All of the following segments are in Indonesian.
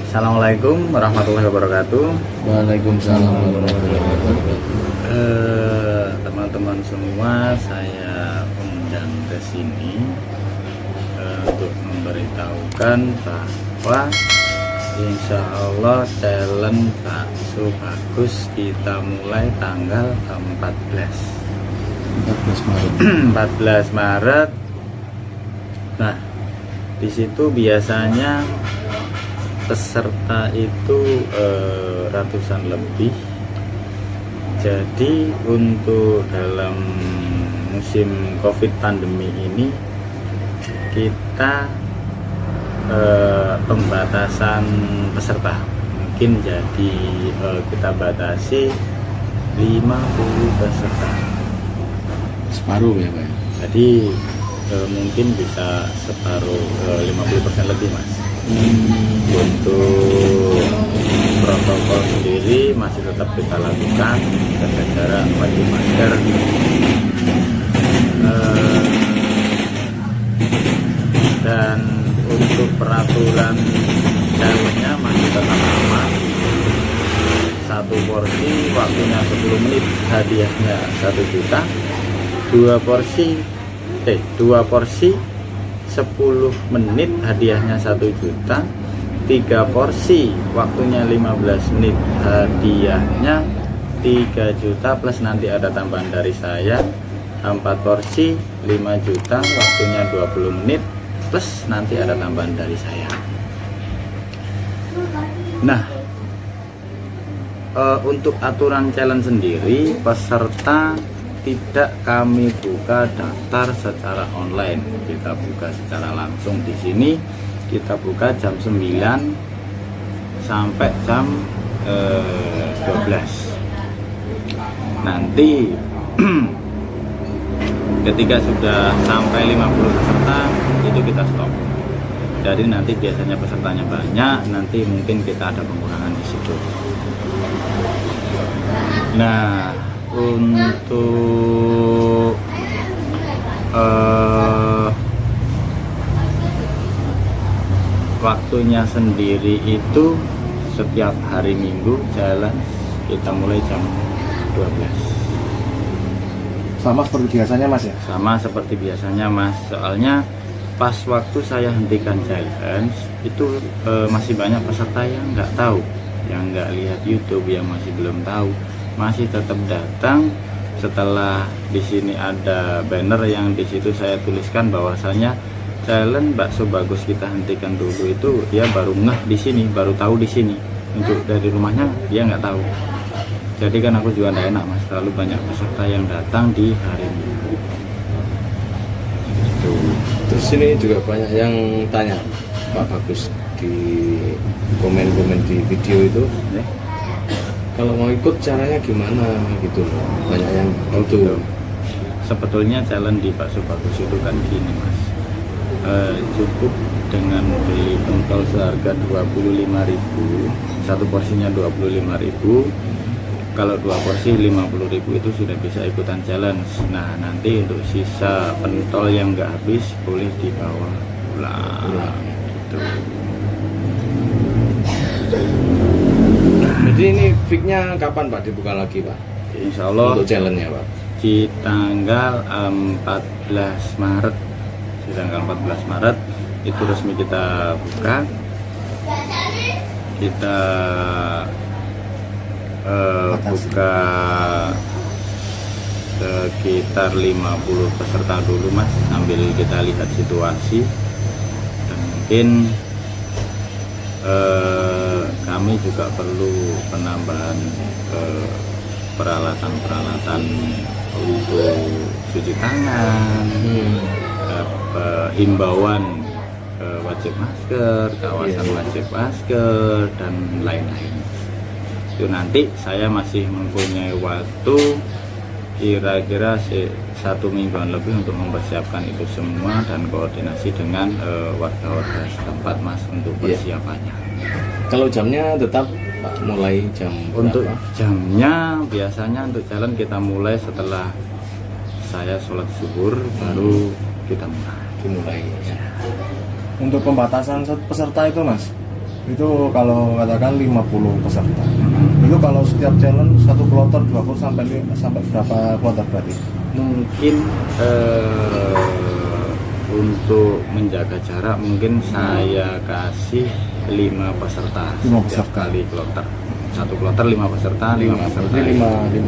Assalamualaikum warahmatullahi wabarakatuh. Waalaikumsalam warahmatullahi wabarakatuh. Teman-teman semua, saya undang ke sini untuk memberitahukan bahwa insya Allah challenge bakso bagus kita mulai tanggal 14 Maret. 14 Maret. Nah, di situ biasanya peserta itu ratusan lebih. Jadi untuk dalam musim COVID pandemi ini kita pembatasan peserta mungkin jadi kita batasi 50 peserta, Separuh ya Pak? jadi mungkin bisa separuh 50% lebih Mas. Untuk protokol sendiri masih tetap kita lakukan, jaga jarak, pakai masker. Dan untuk peraturan challenge-nya masih tetap sama. Satu porsi waktunya 10 menit, hadiahnya 1 juta. Dua porsi 10 menit, hadiahnya 1 juta. 3 porsi waktunya 15 menit, hadiahnya 3 juta plus nanti ada tambahan dari saya. 4 porsi 5 juta, waktunya 20 menit plus nanti ada tambahan dari saya. Nah, untuk aturan challenge sendiri, peserta tidak kami buka daftar secara online, kita buka secara langsung di sini. Kita buka jam 9 sampai jam 12. Nanti ketika sudah sampai 50 peserta itu kita stop. Jadi nanti biasanya pesertanya banyak, nanti mungkin kita ada pengurangan di situ. Nah, untuk waktunya sendiri itu setiap hari Minggu jalan kita mulai jam 12. Sama seperti biasanya Mas ya? Sama seperti biasanya Mas, soalnya pas waktu saya hentikan challenge itu masih banyak peserta yang nggak tahu, yang nggak lihat YouTube, yang masih belum tahu, masih tetap datang. Setelah di sini ada banner yang di situ saya tuliskan bahwasanya challenge bakso bagus kita hentikan dulu, itu dia baru ngeh di sini, baru tahu di sini. Untuk dari rumahnya dia nggak tahu. Jadi kan aku juga nggak enak Mas, terlalu banyak peserta yang datang di hari Minggu. Gitu. Terus ini juga banyak yang tanya Pak Bagus di komen-komen di video itu, kalau mau ikut caranya gimana gitu loh. Banyak yang gitu. Sebetulnya challenge di bakso bagus itu kan gini Mas, cukup dengan beli pentol seharga 25.000, satu porsinya 25.000. Kalau 2 porsi 50.000 itu sudah bisa ikutan challenge. Nah, nanti untuk sisa pentol yang nggak habis boleh dibawa pulang gitu. Jadi ini fix-nya kapan Pak dibuka lagi Pak? Insya Allah untuk challenge-nya Pak? Di tanggal 14 Maret. Di tanggal 14 Maret itu resmi kita buka. Kita buka sekitar 50 peserta dulu Mas, sambil kita lihat situasi. Dan mungkin kami juga perlu penambahan peralatan-peralatan untuk cuci tangan, himbauan wajib masker, kawasan wajib masker, dan lain-lain. Itu nanti saya masih mempunyai waktu kira-kira 1 mingguan lebih untuk mempersiapkan itu semua dan koordinasi dengan warga-warga setempat Mas untuk persiapannya. Kalau jamnya tetap Pak, mulai jam Untuk berapa? jamnya biasanya untuk jalan kita mulai setelah saya sholat zuhur baru kita mulai. Dimulai ya. Untuk pembatasan peserta itu Mas, itu kalau katakan 50 peserta, itu kalau setiap challenge satu kloter 20 sampai berapa kloter berarti? Mungkin untuk menjaga jarak mungkin saya kasih 5 peserta 5 setiap peserta. kali kloter. Satu kloter 5 peserta, 5 peserta. Berarti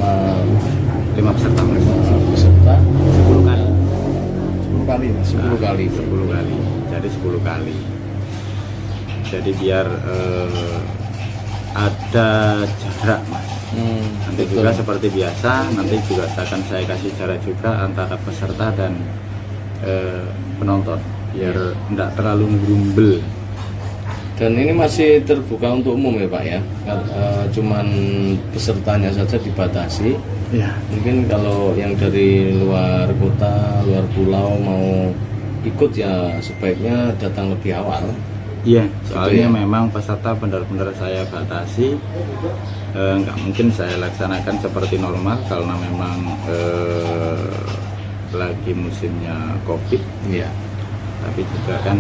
5 peserta Mas. peserta 10 kali. 10 kali Mas. 10 kali. 10 kali. Jadi 10 kali. Jadi biar ada jarak Mas. Nanti betul. juga seperti biasa, nanti juga akan saya kasih jarak juga antara peserta dan penonton biar tidak terlalu gerumbel. Dan ini masih terbuka untuk umum ya Pak ya. Cuman pesertanya saja dibatasi. Ya. Mungkin kalau yang dari luar kota, luar pulau mau ikut ya sebaiknya datang lebih awal. Iya, soalnya ya? memang peserta benar-benar saya batasi, nggak mungkin saya laksanakan seperti normal karena memang lagi musimnya COVID. Iya. Tapi juga kan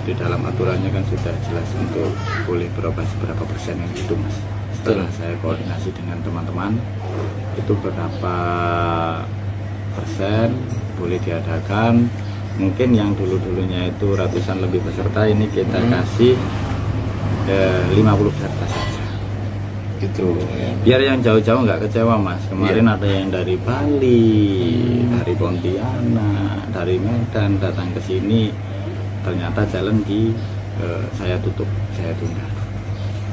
di dalam aturannya kan sudah jelas untuk boleh beroperasi berapa persen yang itu Mas. Setelah saya koordinasi dengan teman-teman itu berapa persen boleh diadakan. Mungkin yang dulunya itu ratusan lebih peserta, ini kita kasih 50 peserta saja. Gitu ya. Biar yang jauh-jauh nggak kecewa Mas. Kemarin ada yang dari Bali, dari Pontianak, dari Medan datang ke sini, ternyata jalan di saya tutup, saya tunda.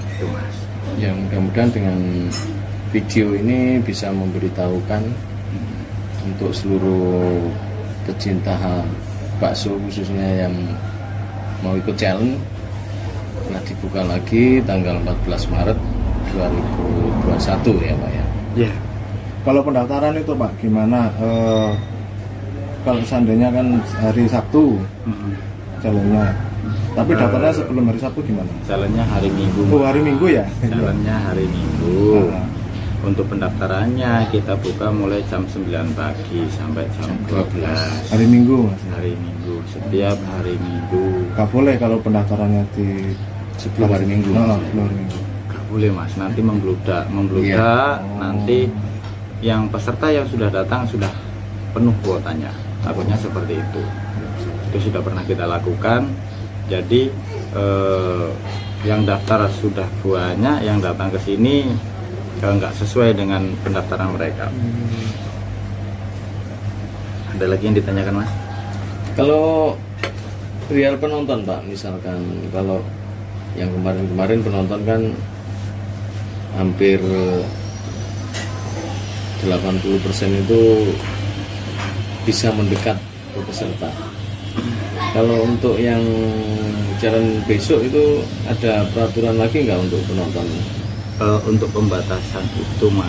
Itu Mas. Ya mudah-mudahan dengan video ini bisa memberitahukan untuk seluruh pecinta bakso khususnya yang mau ikut challenge. Nah, dibuka lagi tanggal 14 Maret 2021 ya Pak ya. Ya. Kalau pendaftaran itu Pak gimana? Kalau seandainya kan hari Sabtu challenge-nya, tapi daftarnya sebelum hari Sabtu gimana? Jalannya hari Minggu. Oh, hari Minggu ya? Jalannya hari Minggu. Nah. Untuk pendaftarannya kita buka mulai jam 9 pagi sampai jam 12. Hari Minggu Mas. Hari Minggu, setiap hari Minggu. Gak boleh kalau pendaftarannya di Sebelum hari Minggu. Sebelum hari Minggu. Gak boleh Mas, nanti membludak. Iya. Nanti yang peserta yang sudah datang sudah penuh kuotanya. Takutnya seperti itu. Itu sudah pernah kita lakukan. Jadi yang daftar sudah banyak, yang datang ke sini kalau nggak sesuai dengan pendaftaran mereka. Ada lagi yang ditanyakan Mas? Kalau real penonton Pak, misalkan kalau yang kemarin penonton kan hampir 80% itu bisa mendekat ke peserta. Kalau untuk yang jalan besok itu ada peraturan lagi nggak untuk penonton? Untuk pembatasan itu Mas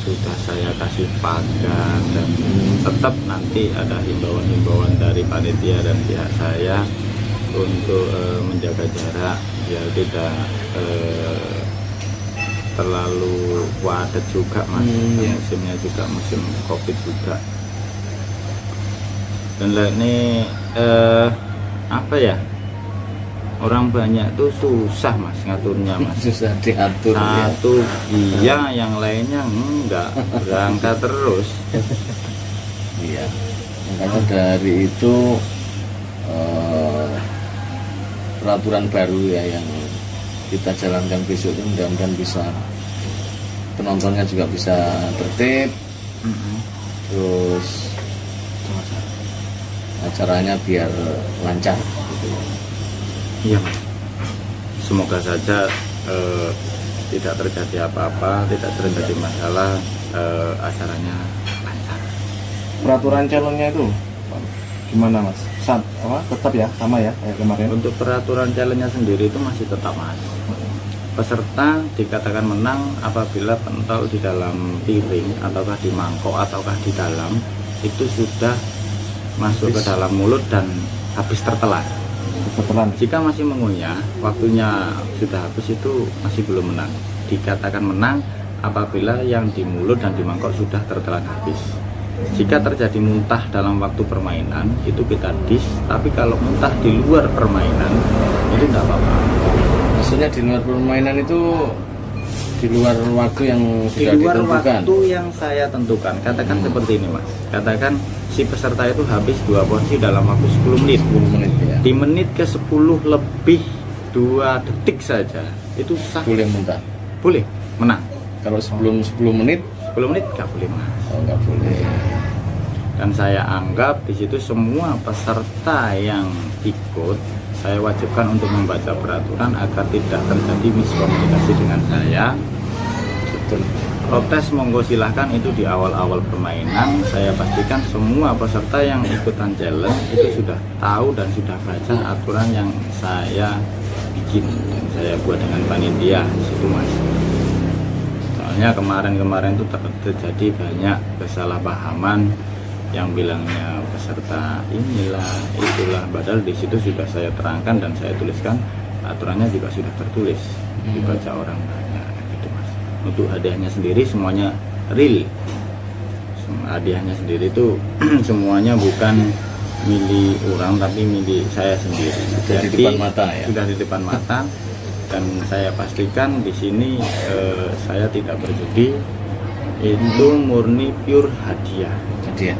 sudah saya kasih pagar dan tetap nanti ada himbauan-himbauan dari panitia dan pihak saya untuk menjaga jarak biar tidak terlalu padat juga Mas. Musimnya juga musim COVID juga. Dan ini apa ya? Orang banyak tuh susah Mas ngaturnya Mas. Susah diatur ya. Satu iya, yang lainnya enggak, berangkat terus. Iya. Makanya dari itu peraturan baru ya yang kita jalankan besok itu mudah-mudahan bisa penontonnya juga bisa tertib, terus acaranya biar lancar gitu. Iya Mas. Semoga saja tidak terjadi apa-apa, tidak terjadi masalah, acaranya lancar. Peraturan calonnya itu gimana Mas? Tetap ya, sama ya kayak kemarin? Untuk peraturan challenge-nya sendiri itu masih tetap Mas. Peserta dikatakan menang apabila pentol di dalam piring ataukah di mangkok ataukah di dalam itu sudah masuk ke dalam mulut dan habis tertelan. kebetulan. Jika masih mengunyah, waktunya sudah habis, itu masih belum menang. Dikatakan menang apabila yang di mulut dan di mangkok sudah tertelan habis. Jika terjadi muntah dalam waktu permainan, itu kita dis. Tapi kalau muntah di luar permainan, itu tidak apa-apa. Maksudnya di luar permainan itu di luar waktu yang Di sudah luar ditentukan. waktu yang saya tentukan. Katakan seperti ini, Mas. Katakan si peserta itu habis 2 porsi dalam waktu 10 menit. 10 menit ya. Di menit ke 10 lebih 2 detik saja, itu sah. Boleh muntah. Boleh menang. Kalau sebelum 10 menit 10 menit nggak boleh, Mas. oh nggak boleh. Dan saya anggap di situ semua peserta yang ikut saya wajibkan untuk membaca peraturan agar tidak terjadi miskomunikasi dengan saya. Betul. Protes monggo silahkan, itu di awal-awal permainan. Saya pastikan semua peserta yang ikutan challenge itu sudah tahu dan sudah baca aturan yang saya bikin dan saya buat dengan panitia di situ, Mas. Soalnya kemarin itu terjadi banyak kesalahpahaman, yang bilangnya peserta inilah itulah, padahal di situ sudah saya terangkan dan saya tuliskan aturannya juga sudah tertulis, dibaca orang banyak gitu, Mas. Untuk hadiahnya sendiri semuanya real. Hadiahnya sendiri itu semuanya bukan milik orang tapi milik saya sendiri. Sudah di depan mata ya. Sudah di depan mata, dan saya pastikan di sini saya tidak berjudi, itu murni pure hadiah. Jadi ya.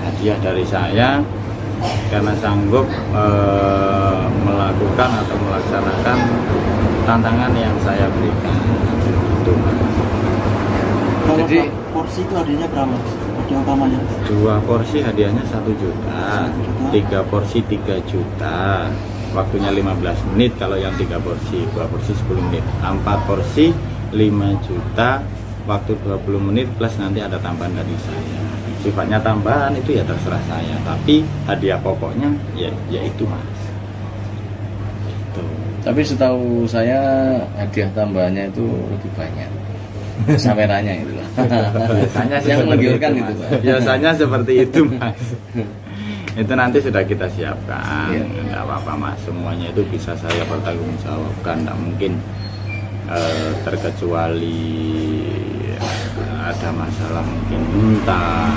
Hadiah dari saya karena sanggup melakukan atau melaksanakan tantangan yang saya berikan. Itu. Kalau Jadi porsi itu hadiahnya berapa? Hadiah utamanya? 2 porsi hadiahnya 1 juta, 3 porsi 3 juta, waktunya 15 menit kalau yang 3 porsi, 2 porsi 10 menit, 4 porsi 5 juta, waktu 20 menit plus nanti ada tambahan dari saya. Sifatnya tambahan itu ya terserah saya, tapi hadiah pokoknya ya itu, Mas. Itu. tapi setahu saya hadiah tambahannya itu lebih banyak. Sawerannya itu lah. Biasanya sih yang seperti menggiurkan itu, itu, Mas. Pak. Biasanya seperti itu, Mas. Itu nanti sudah kita siapkan. Iya. Enggak apa-apa, Mas. Semuanya itu bisa saya pertanggungjawabkan. Tidak mungkin terkecuali ada masalah mungkin muntah.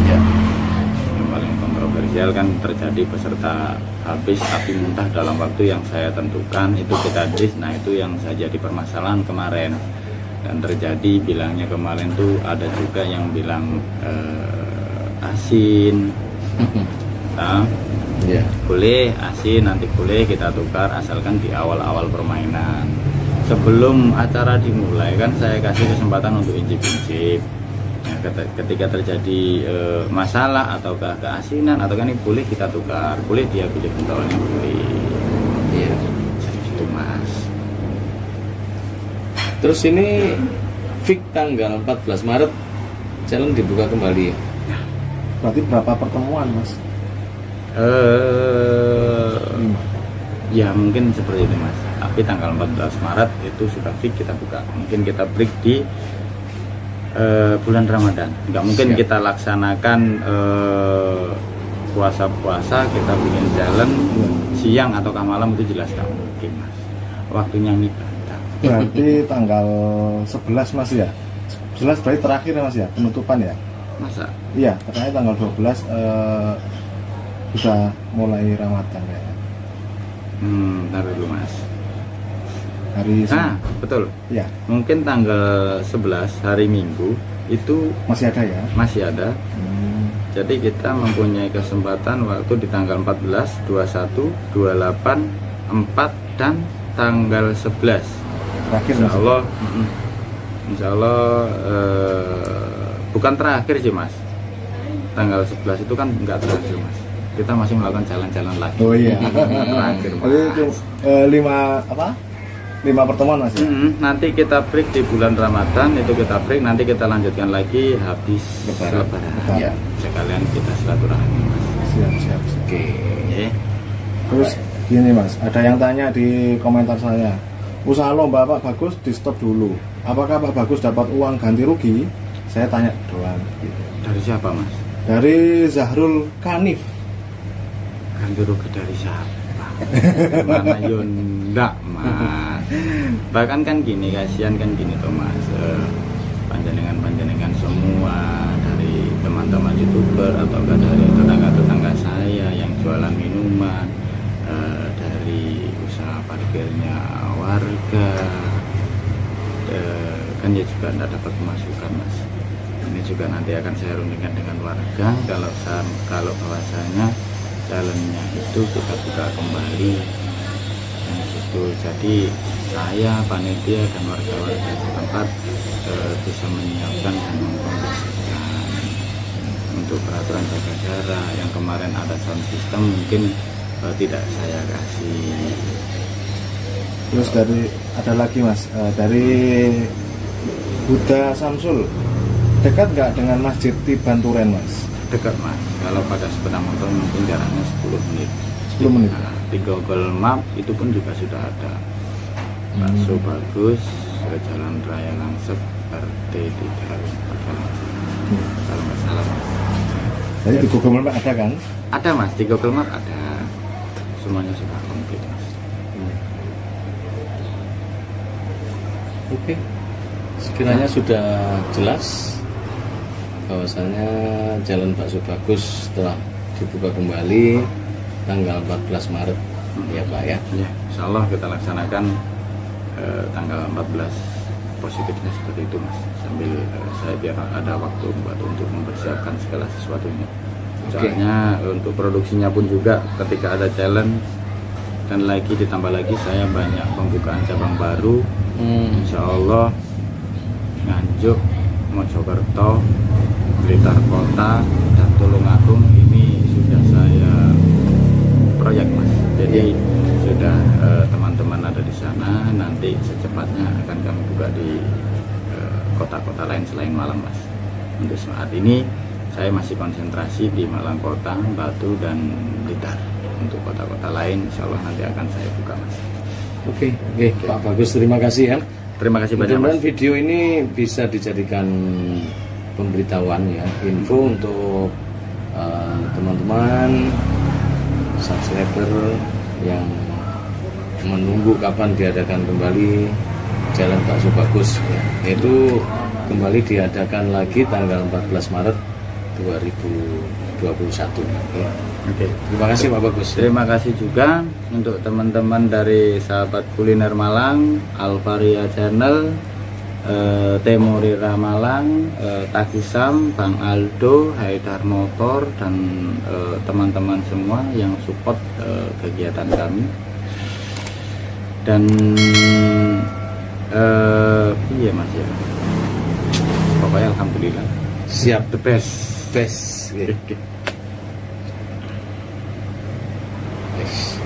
Ya. Yang paling kontroversial kan terjadi peserta habis tapi muntah dalam waktu yang saya tentukan, itu kita dis. Nah, itu yang saya jadi permasalahan kemarin. Dan terjadi bilangnya kemarin tuh ada juga yang bilang asin. Nah, Ya. boleh asin, nanti boleh kita tukar asalkan di awal-awal permainan. Sebelum acara dimulai kan saya kasih kesempatan untuk incip-incip. Nah, ketika terjadi masalah ataukah keasinan atau kan ini boleh kita tukar, boleh dia pilih pentolnya, boleh. Iya. Jadi gitu, Mas. Terus ini fix tanggal 14 Maret challenge dibuka kembali. Berarti berapa pertemuan, Mas? Ya mungkin seperti itu, Mas. Tapi tanggal 14 Maret itu sudah fix kita buka. Mungkin kita break di bulan Ramadan. Nggak mungkin Siap. kita laksanakan puasa-puasa kita bikin jalan siang atau malam, itu jelas nggak mungkin, Mas. Waktunya ibadah. Berarti tanggal 11, Mas ya? 11 berarti terakhir ya, Mas ya? Penutupan ya? Masa? Iya, katanya tanggal 12 sudah mulai Ramadan ya. Ntar dulu, Mas. Hari Nah, betul. ya, Mungkin tanggal 11 hari Minggu itu masih ada ya. masih ada. Hmm, Jadi kita mempunyai kesempatan waktu di tanggal 14, 21, 28, 4 dan tanggal 11. terakhir, Insya Mas. Allah, Insya Allah bukan terakhir sih, Mas. Tanggal 11 itu kan nggak terakhir, Mas. Kita masih melakukan jalan-jalan lagi. Oh iya. Terakhir, Mas. Jadi itu 5 pertemuan, Mas ya? Nanti kita break di bulan Ramadan, itu kita break, nanti kita lanjutkan lagi habis Lebaran. Lebaran. Ya. Sekalian kita silaturahmi, Mas. Siap. Oke. Oke. Terus gini, Mas, ada yang tanya di komentar saya, usaha lomba Pak Bagus di stop dulu. Apakah Pak Bagus dapat uang ganti rugi? Saya tanya doang. Gitu. Dari siapa, Mas? Dari Zahrul Kanif. Ganti rugi dari siapa? Mana yo ndak mas. Bahkan kan gini, kasihan kan gini tuh mas, panjenengan semua dari teman-teman youtuber atau dari tetangga-tetangga saya yang jualan minuman, dari usaha parkirnya warga, kan ya juga tidak dapat pemasukan mas. Ini juga nanti akan saya rundingkan dengan warga kalau bahwasanya jalannya itu kita buka kembali dan situ. Jadi saya panitia dan warga-warga setempat bisa menyiapkan dan mengkondisikan untuk peraturan jaga jarak. Yang kemarin ada sound system mungkin tidak saya kasih. Terus ada lagi mas, dari Buddha Samsul dekat nggak dengan Masjid Tibanturen mas? Dekat mas, kalau pada sepeda motor mungkin jaraknya 10 menit. 10 menit. Nah, di Google Map itu pun juga sudah ada. Bakso bagus, Jalan Raya Langsep, RT 3 kalau nggak salah. Jadi di Google Map ada kan? Ada mas, di Google Map ada. Semuanya sudah komplit mas. Oke, sekiranya sudah jelas bahwasanya Jalan Bakso Bagus setelah dibuka kembali tanggal 14 Maret ya Pak ya. Ya, insya Allah kita laksanakan tanggal 14 positifnya seperti itu mas. Sambil saya biar ada waktu untuk mempersiapkan segala sesuatunya. Soalnya untuk produksinya pun juga ketika ada challenge dan lagi ditambah lagi saya banyak pembukaan cabang baru. Insya Allah Nganjuk, Mojokerto, Blitar Kota, dan Tulungagung ini sudah saya proyek mas. Jadi sudah teman-teman ada di sana. Nanti secepatnya akan kami buka di kota-kota lain selain Malang mas. Untuk saat ini saya masih konsentrasi di Malang Kota, Batu, dan Blitar. Untuk kota-kota lain insya Allah nanti akan saya buka mas. Oke, Pak Bagus, terima kasih ya. Terima kasih banyak mas. Mudah-mudahan video ini bisa dijadikan pemberitahuan ya, info untuk teman-teman subscriber yang menunggu kapan diadakan kembali Jalan Bakso Bagus ya. Yaitu kembali diadakan lagi tanggal 14 Maret 2021 ya. Oke. Terima kasih Pak Bagus. Terima kasih juga untuk teman-teman dari Sahabat Kuliner Malang, Alvaria Channel, Temurira Malang, Takisam, Bang Aldo, Haidar Motor, dan teman-teman semua yang support kegiatan kami. Dan iya mas ya, pokoknya alhamdulillah Siap, the best. best. Oke. Yes.